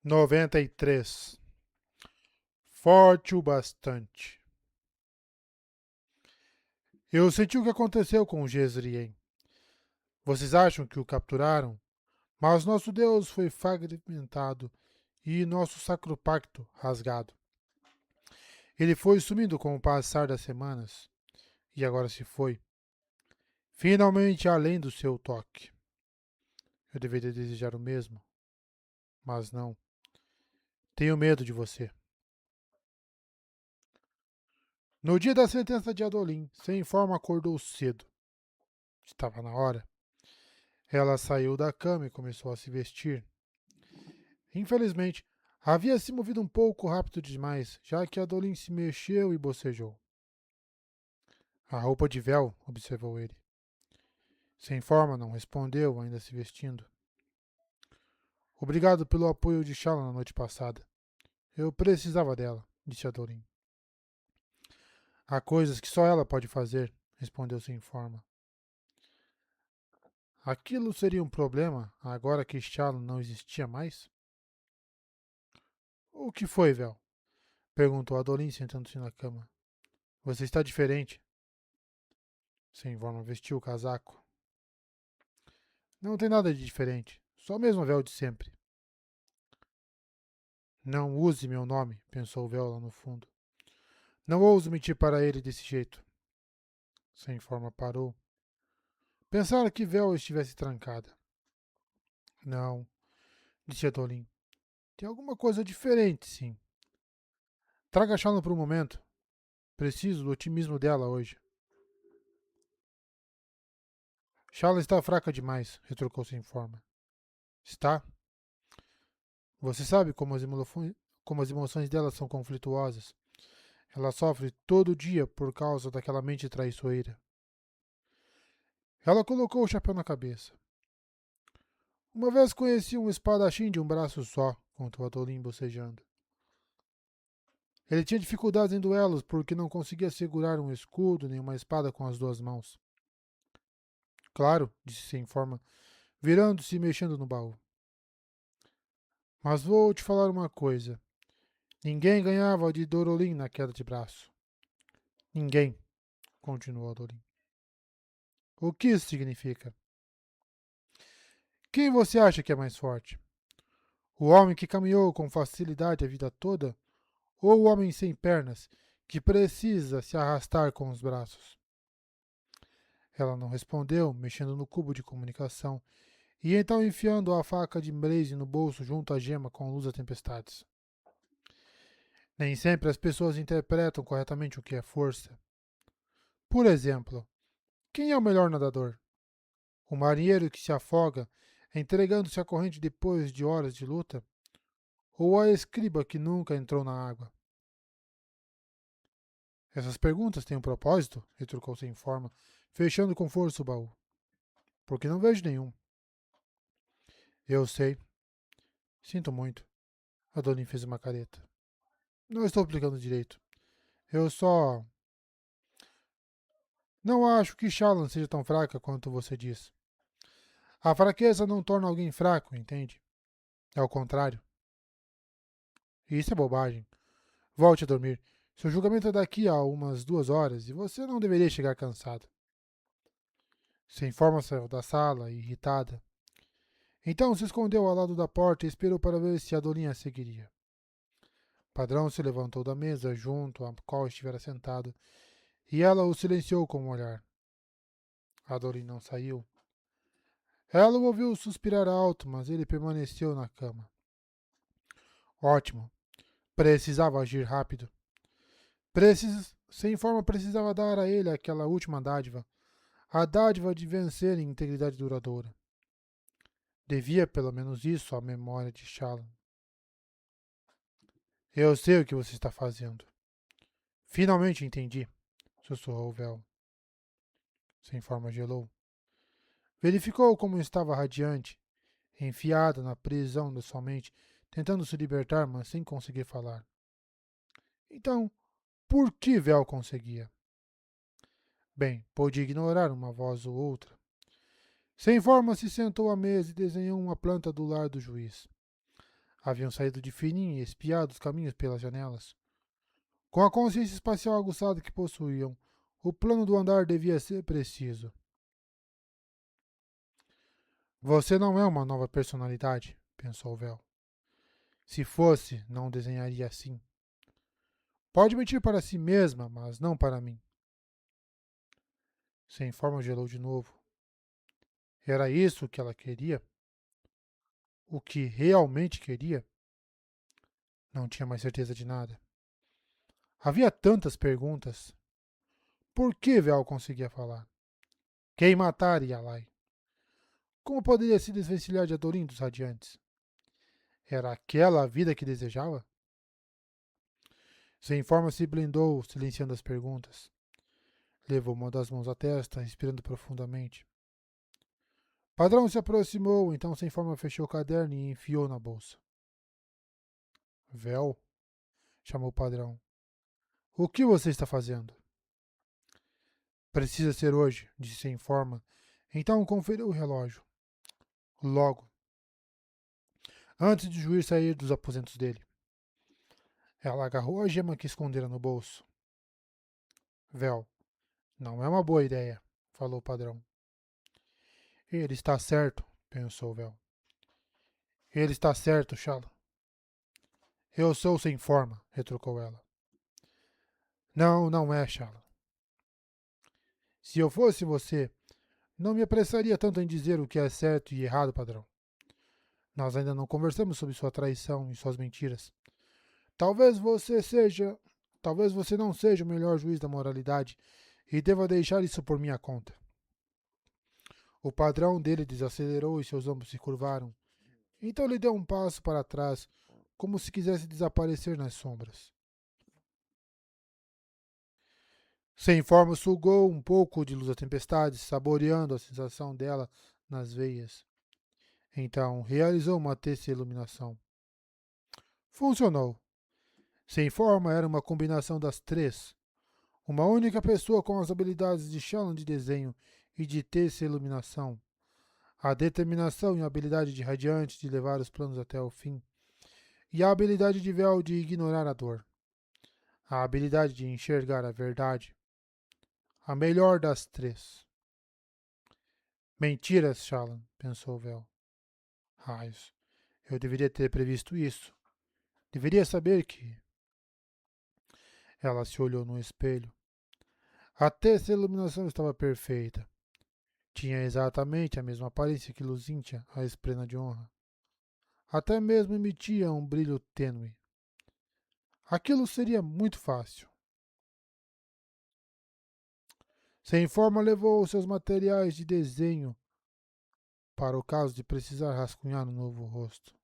93. Forte o bastante. Eu senti o que aconteceu com o Jezreel. Vocês acham que o capturaram? Mas nosso Deus foi fragmentado e nosso sacro pacto rasgado. Ele foi sumindo com o passar das semanas, e agora se foi. Finalmente além do seu toque. Eu deveria desejar o mesmo, mas não. Tenho medo de você. No dia da sentença de Adolim, sem forma acordou cedo. Estava na hora. Ela saiu da cama e começou a se vestir. Infelizmente, havia se movido um pouco rápido demais, já que Adolim se mexeu e bocejou. A roupa de véu, observou ele. Sem forma, não respondeu, ainda se vestindo. Obrigado pelo apoio de Shala na noite passada. Eu precisava dela, disse Adolim. Há coisas que só ela pode fazer, respondeu sem forma. Aquilo seria um problema, agora que Shala não existia mais? O que foi, Vel? Perguntou Adolim, sentando-se na cama. Você está diferente. Sem forma vestiu o casaco. Não tem nada de diferente, só o mesmo véu de sempre. Não use meu nome, pensou o véu lá no fundo. Não ouso mentir para ele desse jeito. Sem forma parou. Pensara que véu estivesse trancada. Não, disse Adolim. Tem alguma coisa diferente, sim. Traga a Shalom por um momento. Preciso do otimismo dela hoje. Shala está fraca demais, retrucou sem forma. Está? Você sabe como as emoções dela são conflituosas. Ela sofre todo dia por causa daquela mente traiçoeira. Ela colocou o chapéu na cabeça. Uma vez conheci um espadachim de um braço só, contou Adolim bocejando. Ele tinha dificuldades em duelos porque não conseguia segurar um escudo nem uma espada com as duas mãos. Claro, disse sem forma, virando-se e mexendo no baú. Mas vou te falar uma coisa. Ninguém ganhava de Dorolim na queda de braço. Ninguém, continuou Adolim. O que isso significa? Quem você acha que é mais forte? O homem que caminhou com facilidade a vida toda ou o homem sem pernas que precisa se arrastar com os braços? Ela não respondeu, mexendo no cubo de comunicação e então enfiando a faca de Blaze no bolso junto à gema com luz das tempestades. Nem sempre as pessoas interpretam corretamente o que é força. Por exemplo, quem é o melhor nadador? O marinheiro que se afoga, entregando-se à corrente depois de horas de luta? Ou a escriba que nunca entrou na água? Essas perguntas têm um propósito? Retrucou sem forma, fechando com força o baú. Porque não vejo nenhum. Eu sei. Sinto muito. Adolim fez uma careta. Não estou explicando direito. Eu só. Não acho que Shallan seja tão fraca quanto você diz. A fraqueza não torna alguém fraco, entende? É o contrário. E isso é bobagem. Volte a dormir. Seu julgamento é daqui a umas 2 horas e você não deveria chegar cansado. Sem forma saiu da sala, irritada. Então se escondeu ao lado da porta e esperou para ver se a Dolinha seguiria. Padrão se levantou da mesa junto à qual estivera sentado e ela o silenciou com um olhar. A Dolin não saiu. Ela o ouviu suspirar alto, mas ele permaneceu na cama. Ótimo. Precisava agir rápido. Sem forma precisava dar a ele aquela última dádiva, a dádiva de vencer em integridade duradoura. Devia pelo menos isso à memória de Shalom. Eu sei o que você está fazendo. Finalmente entendi, sussurrou Vel. Sem forma gelou. Verificou como estava radiante, enfiada na prisão da sua mente, tentando se libertar, mas sem conseguir falar. Então, por que Vel conseguia? Bem, pôde ignorar uma voz ou outra. Sem forma, se sentou à mesa e desenhou uma planta do lar do juiz. Haviam saído de fininho e espiado os caminhos pelas janelas. Com a consciência espacial aguçada que possuíam, o plano do andar devia ser preciso. Você não é uma nova personalidade, pensou Vel. Se fosse, não desenharia assim. Pode mentir para si mesma, mas não para mim. Sem forma gelou de novo. Era isso o que ela queria? O que realmente queria? Não tinha mais certeza de nada. Havia tantas perguntas. Por que Vel conseguia falar? Quem matar Yalai? Como poderia se desvencilhar de Adorim dos Radiantes? Era aquela a vida que desejava? Sem forma se blindou, silenciando as perguntas. Levou uma das mãos à testa, respirando profundamente. Padrão se aproximou, então sem forma fechou o caderno e enfiou na bolsa. Vel? Chamou o padrão. O que você está fazendo? Precisa ser hoje, disse sem forma. Então conferiu o relógio. Logo, antes de o juiz sair dos aposentos dele. Ela agarrou a gema que escondera no bolso. Vel, não é uma boa ideia, falou o padrão. Ele está certo, pensou Vel. Ele está certo, Shala. Eu sou sem forma, retrucou ela. Não, não é, Shala. Se eu fosse você, não me apressaria tanto em dizer o que é certo e errado, padrão. Nós ainda não conversamos sobre sua traição e suas mentiras. Talvez você seja. Talvez você não seja o melhor juiz da moralidade e deva deixar isso por minha conta. O padrão dele desacelerou e seus ombros se curvaram. Então ele deu um passo para trás, como se quisesse desaparecer nas sombras. Sem forma sugou um pouco de luz da tempestade, saboreando a sensação dela nas veias. Então realizou uma terça iluminação. Funcionou. Sem forma era uma combinação das três. Uma única pessoa com as habilidades de Shalom de desenho e de terça iluminação. A determinação e a habilidade de Radiante de levar os planos até o fim. E a habilidade de Vel de ignorar a dor. A habilidade de enxergar a verdade. A melhor das três. Mentiras, Shalom, pensou Vel. Raios. Eu deveria ter previsto isso. Deveria saber que. Ela se olhou no espelho. A terça iluminação estava perfeita. Tinha exatamente a mesma aparência que Luzintia, a esplena de honra. Até mesmo emitia um brilho tênue. Aquilo seria muito fácil. Sem forma levou seus materiais de desenho para o caso de precisar rascunhar no novo rosto.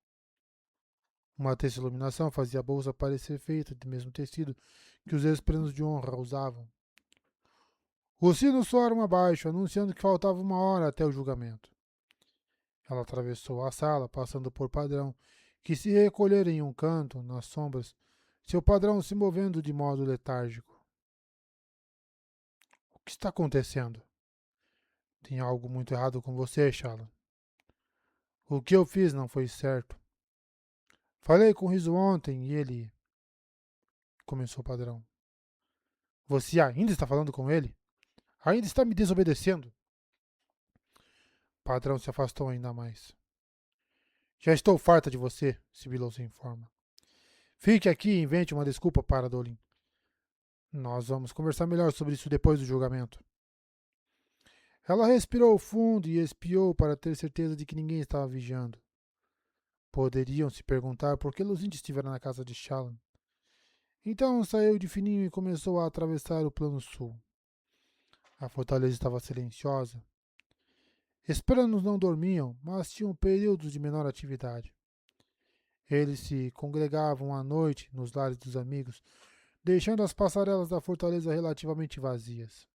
Uma terça iluminação fazia a bolsa parecer feita do mesmo tecido que os esprenos de honra usavam. Os sinos soaram abaixo, anunciando que faltava 1 hora até o julgamento. Ela atravessou a sala, passando por padrão, que se recolhera em um canto, nas sombras, seu padrão se movendo de modo letárgico. O que está acontecendo? Tem algo muito errado com você, Shala. O que eu fiz não foi certo. Falei com o Riso ontem e ele. Começou o padrão. Você ainda está falando com ele? Ainda está me desobedecendo? O padrão se afastou ainda mais. Já estou farta de você, sibilou sem forma. Fique aqui e invente uma desculpa para Dolin. Nós vamos conversar melhor sobre isso depois do julgamento. Ela respirou fundo e espiou para ter certeza de que ninguém estava vigiando. Poderiam se perguntar por que Lucinda estivera na casa de Shallan. Então saiu de fininho e começou a atravessar o plano sul. A fortaleza estava silenciosa. Esperanos não dormiam, mas tinham períodos de menor atividade. Eles se congregavam à noite nos lares dos amigos, deixando as passarelas da fortaleza relativamente vazias.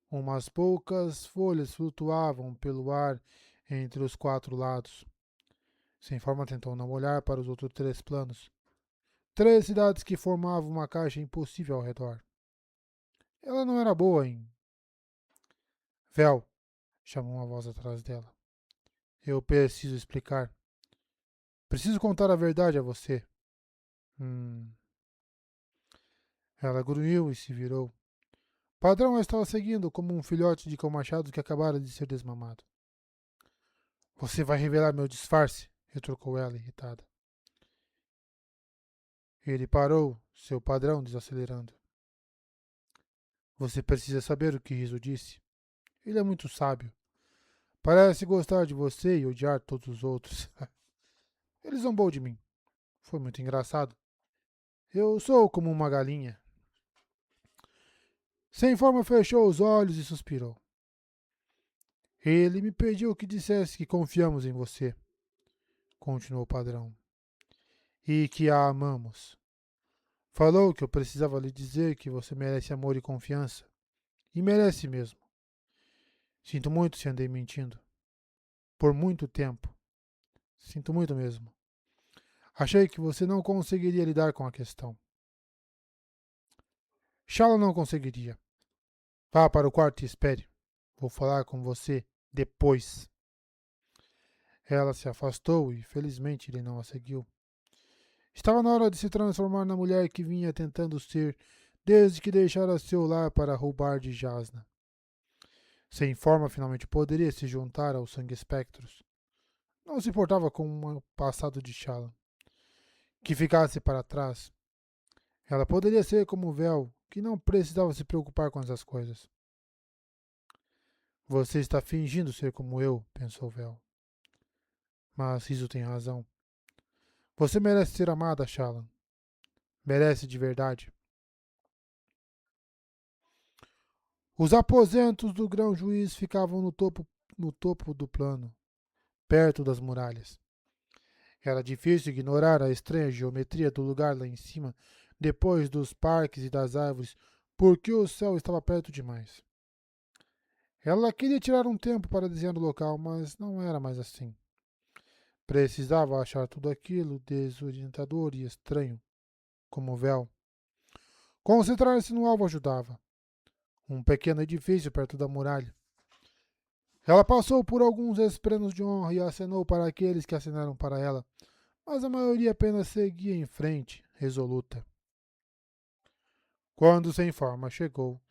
Umas poucas folhas flutuavam pelo ar entre os 4 lados. Sem forma tentou não olhar para os outros 3 planos. 3 cidades que formavam uma caixa impossível ao redor. Ela não era boa em. Vel, chamou uma voz atrás dela. Eu preciso explicar. Preciso contar a verdade a você. Hum. Ela grunhiu e se virou. Padrão a estava seguindo como um filhote de cão machado que acabara de ser desmamado. Você vai revelar meu disfarce? Retrucou ela, irritada. Ele parou, seu padrão desacelerando. Você precisa saber o que Riso disse. Ele é muito sábio. Parece gostar de você e odiar todos os outros. Ele zombou de mim. Foi muito engraçado. Eu sou como uma galinha. Sem forma fechou os olhos e suspirou. Ele me pediu que dissesse que confiamos em você, continuou o padrão, e que a amamos. Falou que eu precisava lhe dizer que você merece amor e confiança. E merece mesmo. Sinto muito se andei mentindo. Por muito tempo. Sinto muito mesmo. Achei que você não conseguiria lidar com a questão. Shala não conseguiria. Vá para o quarto e espere. Vou falar com você depois. Ela se afastou e, felizmente, ele não a seguiu. Estava na hora de se transformar na mulher que vinha tentando ser desde que deixara seu lar para roubar de Jasna. Sem forma, finalmente poderia se juntar aos Sangue Espectros. Não se importava com o passado de Shala. Que ficasse para trás. Ela poderia ser como Vel, que não precisava se preocupar com essas coisas. Você está fingindo ser como eu, pensou Vel. Mas Riso tem razão. Você merece ser amada, Shallan. Merece de verdade. Os aposentos do grão-juiz ficavam no topo do plano, perto das muralhas. Era difícil ignorar a estranha geometria do lugar lá em cima, depois dos parques e das árvores, porque o céu estava perto demais. Ela queria tirar um tempo para desenhar o local, mas não era mais assim. Precisava achar tudo aquilo desorientador e estranho, como o véu. Concentrar-se no alvo ajudava. Um pequeno edifício perto da muralha. Ela passou por alguns esprenos de honra e acenou para aqueles que acenaram para ela, mas a maioria apenas seguia em frente, resoluta. Quando Sem Forma chegou,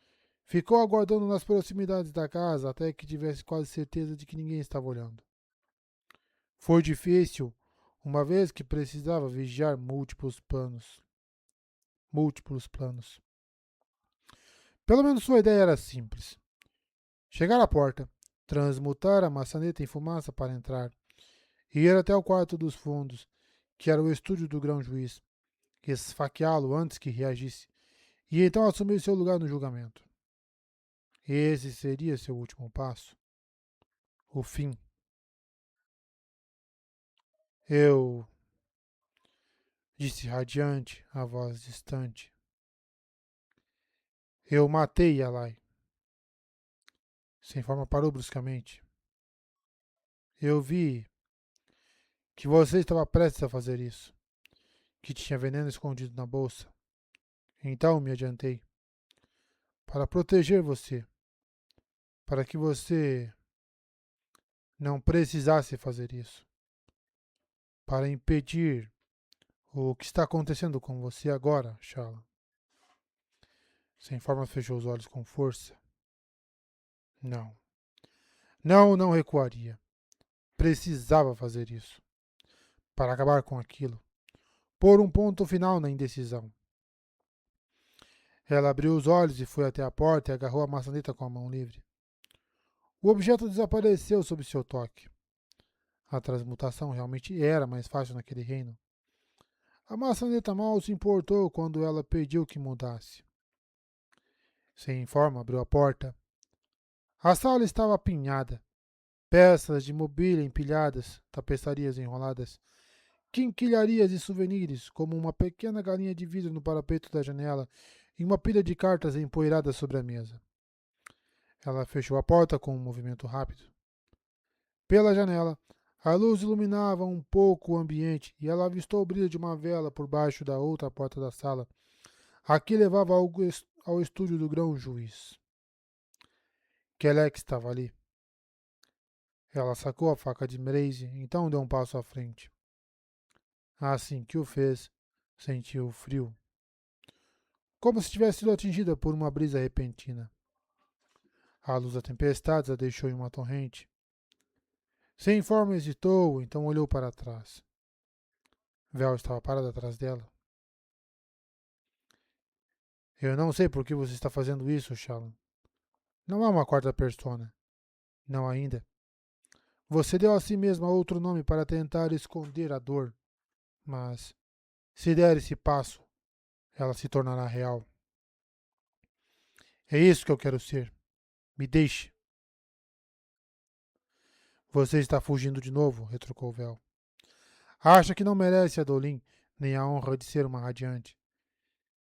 ficou aguardando nas proximidades da casa até que tivesse quase certeza de que ninguém estava olhando. Foi difícil, uma vez que precisava vigiar múltiplos planos. Pelo menos sua ideia era simples. Chegar à porta, transmutar a maçaneta em fumaça para entrar, e ir até o quarto dos fundos, que era o estúdio do grão-juiz, esfaqueá-lo antes que reagisse, e então assumir seu lugar no julgamento. Esse seria seu último passo. O fim. Eu, disse radiante, a voz distante. Eu matei Yalai. Sem forma parou bruscamente. Eu vi que você estava prestes a fazer isso, que tinha veneno escondido na bolsa. Então me adiantei. Para proteger você. Para que você não precisasse fazer isso. Para impedir o que está acontecendo com você agora, Shala. Sem forma fechou os olhos com força. Não. Não, não recuaria. Precisava fazer isso. Para acabar com aquilo. Pôr um ponto final na indecisão. Ela abriu os olhos e foi até a porta e agarrou a maçaneta com a mão livre. O objeto desapareceu sob seu toque. A transmutação realmente era mais fácil naquele reino. A maçaneta mal se importou quando ela pediu que mudasse. Sem forma, abriu a porta. A sala estava apinhada. Peças de mobília empilhadas, tapeçarias enroladas, quinquilharias e souvenirs, como uma pequena galinha de vidro no parapeito da janela e uma pilha de cartas empoeiradas sobre a mesa. Ela fechou a porta com um movimento rápido. Pela janela, a luz iluminava um pouco o ambiente e ela avistou o brilho de uma vela por baixo da outra porta da sala. Aqui levava ao estúdio do grão-juiz. Kelek estava ali. Ela sacou a faca de Mraze, então deu um passo à frente. Assim que o fez, sentiu frio, como se tivesse sido atingida por uma brisa repentina. A luz da tempestade a deixou em uma torrente. Sem forma hesitou, então olhou para trás. Vel estava parada atrás dela. Eu não sei por que você está fazendo isso, Shalom. Não há uma quarta persona. Não ainda. Você deu a si mesma outro nome para tentar esconder a dor. Mas, se der esse passo, ela se tornará real. É isso que eu quero ser. Me deixe. Você está fugindo de novo, retrucou Vel. Acha que não merece a Dolin, nem a honra de ser uma radiante.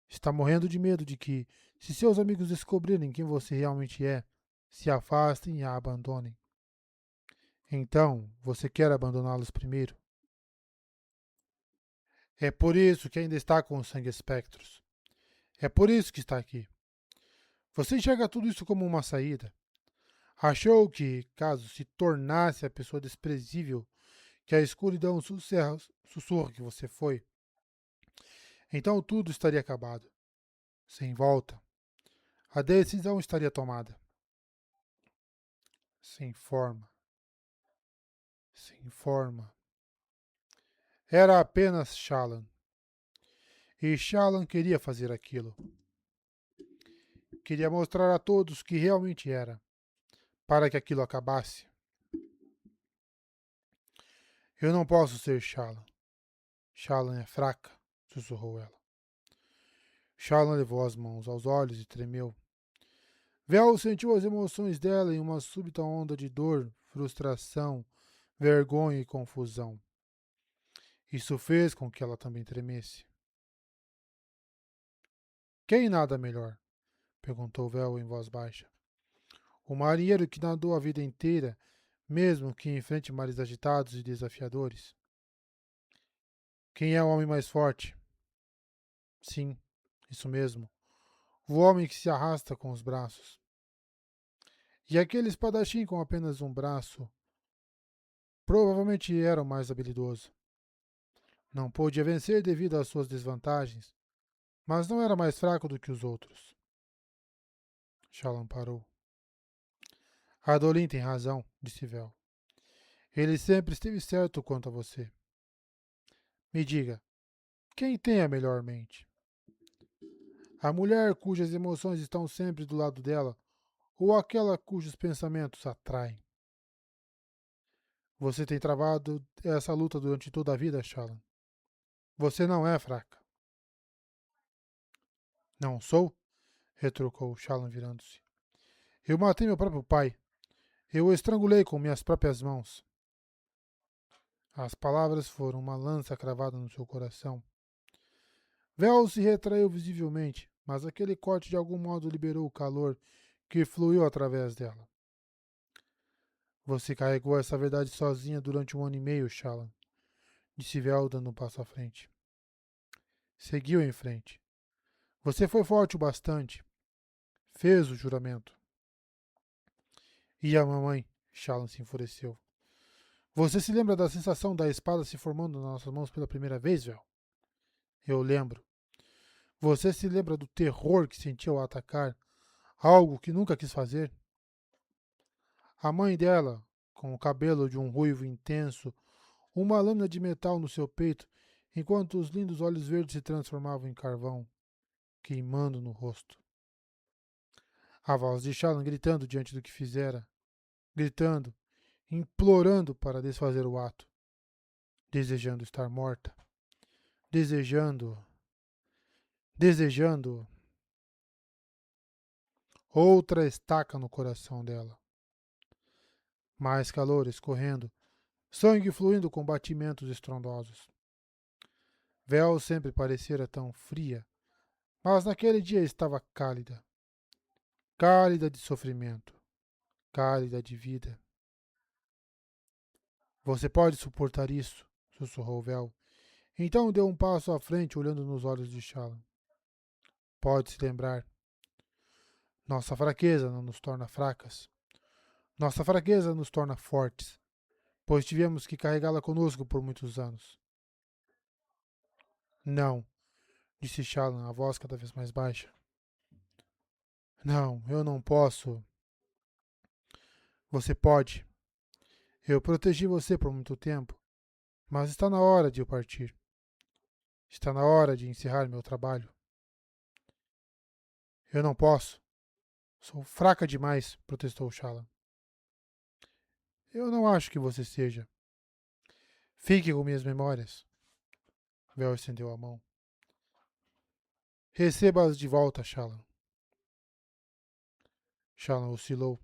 Está morrendo de medo de que, se seus amigos descobrirem quem você realmente é, se afastem e a abandonem. Então, você quer abandoná-los primeiro? É por isso que ainda está com os sangue espectros. É por isso que está aqui. Você enxerga tudo isso como uma saída. Achou que, caso se tornasse a pessoa desprezível que a escuridão sussurra que você foi, então tudo estaria acabado, sem volta. A decisão estaria tomada. Sem forma. Sem forma. Era apenas Shallan. E Shallan queria fazer aquilo. Queria mostrar a todos que realmente era, para que aquilo acabasse. Eu não posso ser Shallan. Shallan é fraca, sussurrou ela. Shallan levou as mãos aos olhos e tremeu. Vel sentiu as emoções dela em uma súbita onda de dor, frustração, vergonha e confusão. Isso fez com que ela também tremesse. Quem nada melhor? Perguntou Vel em voz baixa. O marinheiro que nadou a vida inteira, mesmo que enfrente mares agitados e desafiadores. Quem é o homem mais forte? Sim, isso mesmo. O homem que se arrasta com os braços. E aquele espadachim com apenas um braço provavelmente era o mais habilidoso. Não podia vencer devido às suas desvantagens, mas não era mais fraco do que os outros. Shalom parou. Adolin tem razão, disse Vel. Ele sempre esteve certo quanto a você. Me diga, quem tem a melhor mente? A mulher cujas emoções estão sempre do lado dela ou aquela cujos pensamentos atraem? Você tem travado essa luta durante toda a vida, Shalom. Você não é fraca. Não sou? Retrucou Shalom virando-se. Eu matei meu próprio pai. Eu o estrangulei com minhas próprias mãos. As palavras foram uma lança cravada no seu coração. Vel se retraiu visivelmente, mas aquele corte de algum modo liberou o calor que fluiu através dela. Você carregou essa verdade sozinha durante 1 ano e meio, Shalom, disse Vel dando um passo à frente. Seguiu em frente. Você foi forte o bastante. Fez o juramento. E a mamãe? Shalom se enfureceu. Você se lembra da sensação da espada se formando nas nossas mãos pela primeira vez, Vel? Eu lembro. Você se lembra do terror que sentiu ao atacar algo que nunca quis fazer? A mãe dela, com o cabelo de um ruivo intenso, uma lâmina de metal no seu peito, enquanto os lindos olhos verdes se transformavam em carvão, queimando no rosto. A voz de Shallan gritando diante do que fizera, gritando, implorando para desfazer o ato, desejando estar morta, desejando, desejando outra estaca no coração dela. Mais calor escorrendo, sangue fluindo com batimentos estrondosos. Vel sempre parecera tão fria, mas naquele dia estava cálida. Cálida de sofrimento, cálida de vida. Você pode suportar isso, sussurrou Vel. Então deu um passo à frente, olhando nos olhos de Shallan. Pode se lembrar. Nossa fraqueza não nos torna fracas. Nossa fraqueza nos torna fortes, pois tivemos que carregá-la conosco por muitos anos. Não, disse Shallan, a voz cada vez mais baixa. Não, eu não posso. Você pode. Eu protegi você por muito tempo, mas está na hora de eu partir. Está na hora de encerrar meu trabalho. Eu não posso. Sou fraca demais, protestou Shallan. Eu não acho que você seja. Fique com minhas memórias. Vel estendeu a mão. Receba-as de volta, Shallan. Shallan oscilou.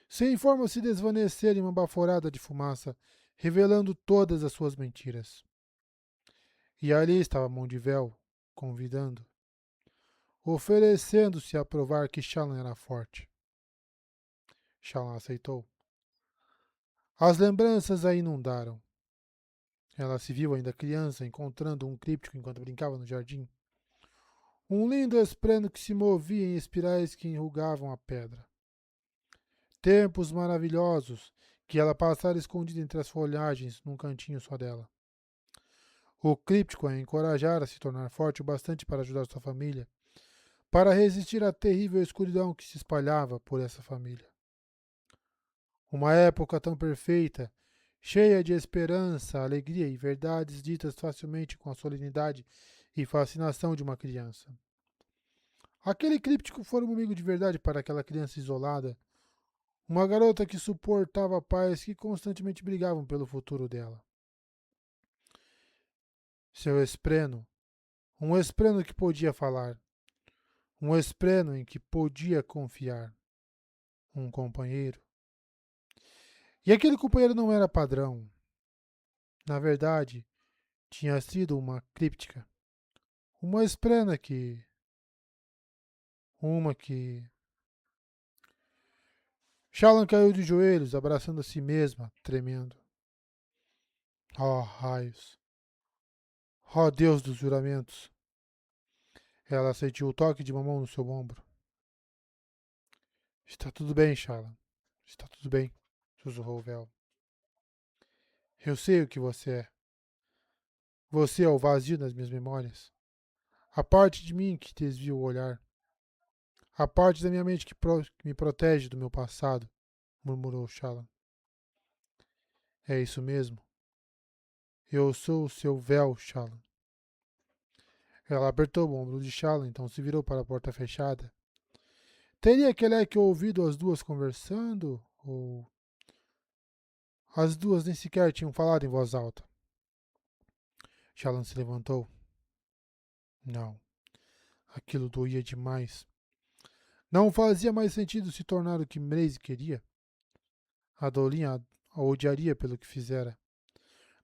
Sem forma se desvanecer em uma baforada de fumaça, revelando todas as suas mentiras. E ali estava a mão de Vel, convidando, oferecendo-se a provar que Shallan era forte. Shallan aceitou. As lembranças a inundaram. Ela se viu ainda criança, encontrando um críptico enquanto brincava no jardim. Um lindo esplêndido que se movia em espirais que enrugavam a pedra. Tempos maravilhosos que ela passara escondida entre as folhagens num cantinho só dela. O críptico a encorajara a se tornar forte o bastante para ajudar sua família, para resistir à terrível escuridão que se espalhava por essa família. Uma época tão perfeita, cheia de esperança, alegria e verdades ditas facilmente com a solenidade e fascinação de uma criança. Aquele críptico fora um amigo de verdade para aquela criança isolada, uma garota que suportava pais que constantemente brigavam pelo futuro dela. Seu espreno, um espreno que podia falar, um espreno em que podia confiar, um companheiro. E aquele companheiro não era padrão. Na verdade, tinha sido uma críptica. Uma esprena que. Uma que. Shallan caiu de joelhos, abraçando a si mesma, tremendo. Oh, raios. Oh, Deus dos juramentos. Ela sentiu o toque de uma mão no seu ombro. Está tudo bem, Shallan. Está tudo bem, sussurrou Vel. Eu sei o que você é. Você é o vazio das minhas memórias. A parte de mim que desvia o olhar. A parte da minha mente que me protege do meu passado, murmurou Shallan. É isso mesmo. Eu sou o seu véu, Shallan. Ela apertou o ombro de Shallan, então se virou para a porta fechada. Teria Kelek ouvido as duas conversando? Ou as duas nem sequer tinham falado em voz alta? Shallan se levantou. Não. Aquilo doía demais. Não fazia mais sentido se tornar o que Mraize queria. A Dolinha a odiaria pelo que fizera.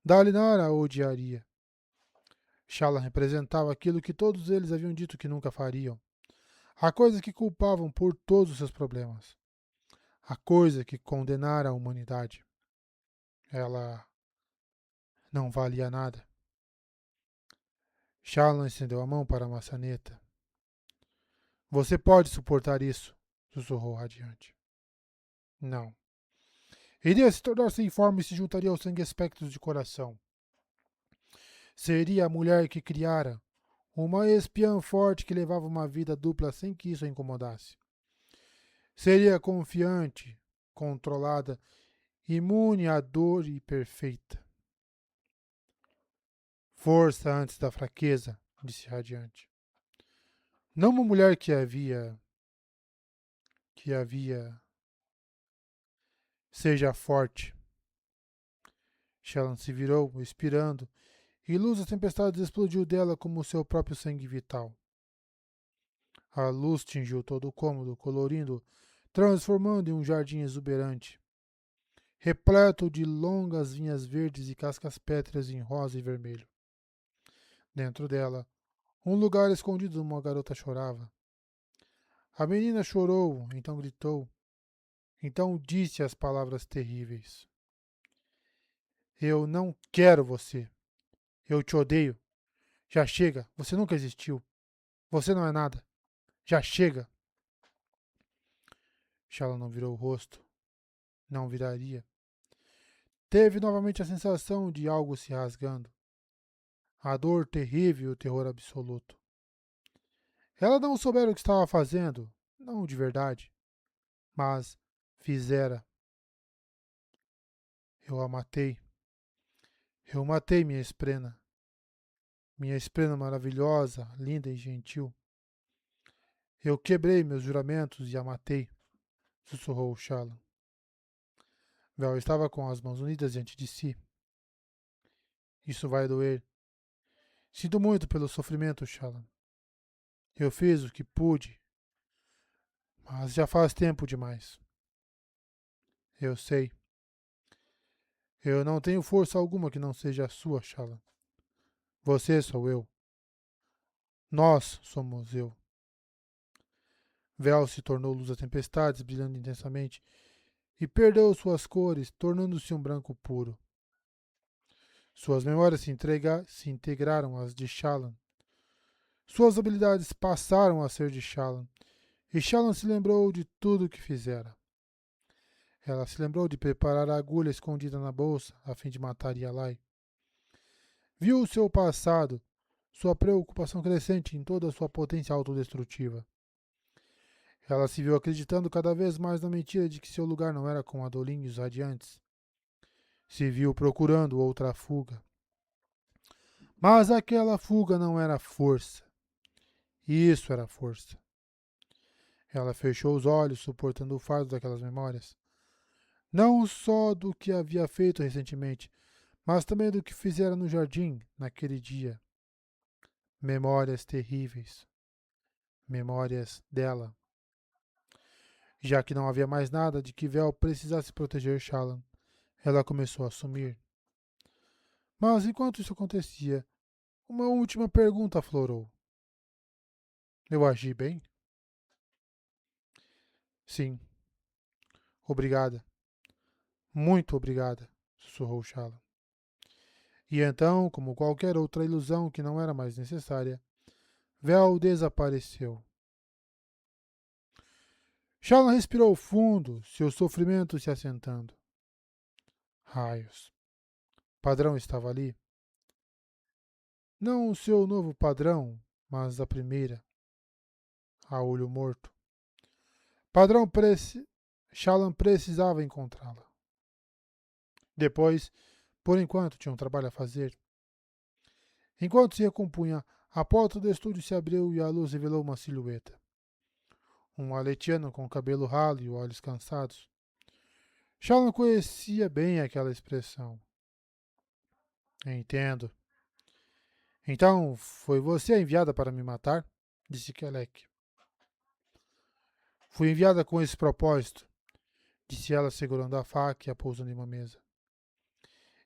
Dalinar a odiaria. Shallan representava aquilo que todos eles haviam dito que nunca fariam. A coisa que culpavam por todos os seus problemas. A coisa que condenara a humanidade. Ela não valia nada. Shallan estendeu a mão para a maçaneta. Você pode suportar isso, sussurrou radiante. Não. Iria se tornar sem forma e se juntaria aos sangue espectros de coração. Seria a mulher que criara, uma espiã forte que levava uma vida dupla sem que isso a incomodasse. Seria confiante, controlada, imune à dor e perfeita. Força antes da fraqueza, disse radiante. Não uma mulher que havia. Seja forte. Shallan se virou, expirando, e luz das tempestades explodiu dela como o seu próprio sangue vital. A luz tingiu todo o cômodo, colorindo, transformando em um jardim exuberante, repleto de longas vinhas verdes e cascas pétreas em rosa e vermelho. Dentro dela, um lugar escondido, uma garota chorava. A menina chorou, então gritou, então disse as palavras terríveis. Eu não quero você. Eu te odeio. Já chega, você nunca existiu. Você não é nada. Já chega. Shallan não virou o rosto. Não viraria. Teve novamente a sensação de algo se rasgando. a dor terrível e o terror absoluto. Ela não soubera o que estava fazendo, não de verdade, mas fizera. Eu a matei. Eu matei minha esprena maravilhosa, linda e gentil. Eu quebrei meus juramentos e a matei, sussurrou Shallan. Vel estava com as mãos unidas diante de si. Isso vai doer. Sinto muito pelo sofrimento, Shallan. Eu fiz o que pude, mas já faz tempo demais. Eu sei. Eu não tenho força alguma que não seja a sua, Shallan. Você sou eu. Nós somos eu. Vel se tornou luz das tempestades, brilhando intensamente, e perdeu suas cores, tornando-se um branco puro. Suas memórias se integraram às de Shallan. Suas habilidades passaram a ser de Shallan, e Shallan se lembrou de tudo o que fizera. Ela se lembrou de preparar a agulha escondida na bolsa a fim de matar Yalai. Viu o seu passado, sua preocupação crescente em toda a sua potência autodestrutiva. Ela se viu acreditando cada vez mais na mentira de que seu lugar não era com Adolin e os Radiantes. Se viu procurando outra fuga. Mas aquela fuga não era força. Isso era força. Ela fechou os olhos, suportando o fardo daquelas memórias. Não só do que havia feito recentemente, mas também do que fizera no jardim naquele dia. Memórias terríveis. Memórias dela. Já que não havia mais nada de que Vel precisasse proteger Shallan, ela começou a sumir. Mas enquanto isso acontecia, uma última pergunta aflorou. Eu agi bem? Sim. Obrigada. Muito obrigada, sussurrou Shallan. E então, como qualquer outra ilusão que não era mais necessária, Vel desapareceu. Shallan respirou fundo, seu sofrimento se assentando. Raios. Padrão estava ali. Não o seu novo padrão, mas a primeira, a olho morto. Padrão Shallan precisava encontrá-la. Depois, por enquanto, tinha um trabalho a fazer. Enquanto se recompunha, a porta do estúdio se abriu e a luz revelou uma silhueta. Um aletiano com cabelo ralo e olhos cansados. Shallan conhecia bem aquela expressão. Entendo. Então, foi você a enviada para me matar? Disse Kelek. Fui enviada com esse propósito, disse ela segurando a faca e a pousando em uma mesa.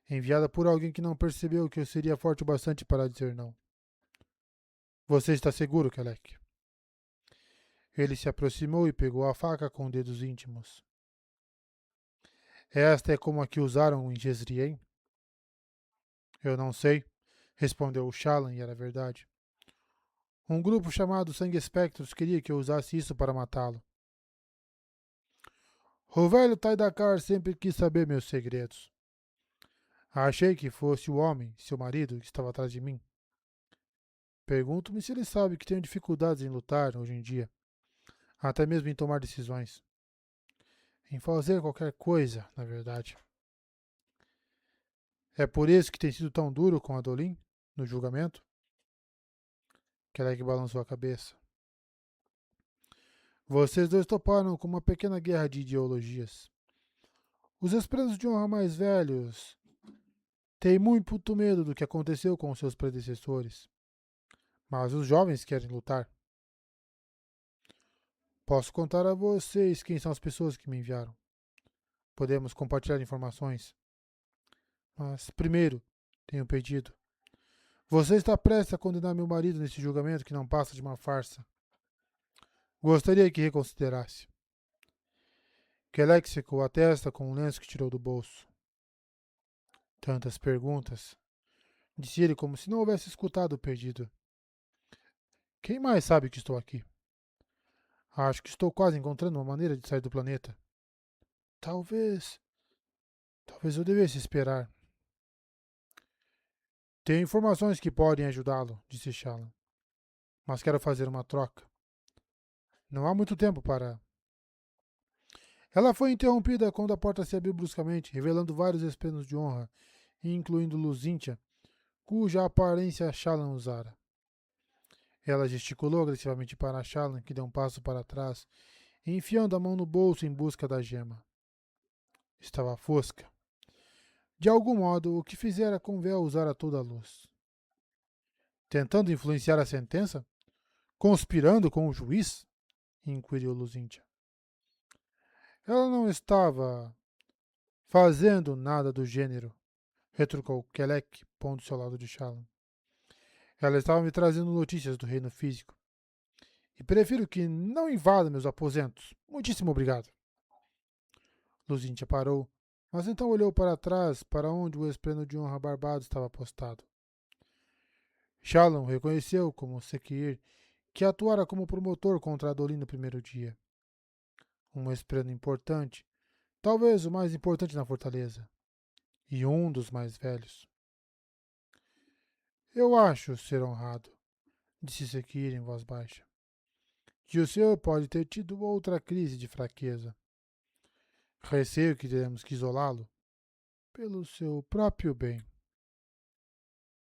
Enviada por alguém que não percebeu que eu seria forte o bastante para dizer não. Você está seguro, Kelek? Ele se aproximou e pegou a faca com dedos íntimos. Esta é como a que usaram em Jezrien? Eu não sei, respondeu Shallan, e era verdade. Um grupo chamado Sangue Espectros queria que eu usasse isso para matá-lo. O velho Taidakar sempre quis saber meus segredos. Achei que fosse o homem, seu marido, que estava atrás de mim. Pergunto-me se ele sabe que tenho dificuldades em lutar hoje em dia, até mesmo em tomar decisões. Em fazer qualquer coisa, na verdade. É por isso que tem sido tão duro com Adolin, no julgamento? Kelek balançou a cabeça. Vocês dois toparam com uma pequena guerra de ideologias. Os expresos de honra mais velhos têm muito medo do que aconteceu com seus predecessores. Mas os jovens querem lutar. Posso contar a vocês quem são as pessoas que me enviaram. Podemos compartilhar informações. Mas, primeiro, tenho um pedido. Você está prestes a condenar meu marido nesse julgamento que não passa de uma farsa. Gostaria que reconsiderasse. Kelek secou a testa com um lenço que tirou do bolso. Tantas perguntas, disse ele como se não houvesse escutado o pedido. Quem mais sabe que estou aqui? Acho que estou quase encontrando uma maneira de sair do planeta. Talvez. Talvez eu devesse esperar. Tenho informações que podem ajudá-lo, disse Shallan, mas quero fazer uma troca. Não há muito tempo para... Ela foi interrompida quando a porta se abriu bruscamente, revelando vários espenos de honra, incluindo Luzintia, cuja aparência Shallan usara. Ela gesticulou agressivamente para Shallan, que deu um passo para trás, enfiando a mão no bolso em busca da gema. Estava fosca. De algum modo, o que fizera Convel usar a toda a luz. Tentando influenciar a sentença? Conspirando com o juiz? Inquiriu Luzintia. Ela não estava fazendo nada do gênero, retrucou Kelek, pondo-se ao lado de Shallan. Ela estava me trazendo notícias do reino físico. E prefiro que não invada meus aposentos. Muitíssimo obrigado. Luzintia parou, mas então olhou para trás, para onde o espleno de honra barbado estava postado. Shallan reconheceu, como Sekir, que atuara como promotor contra Adolin no primeiro dia. Um espleno importante, talvez o mais importante na fortaleza, e um dos mais velhos. Eu acho ser honrado, disse Sekir em voz baixa, que o senhor pode ter tido outra crise de fraqueza. Receio que teremos que isolá-lo, pelo seu próprio bem.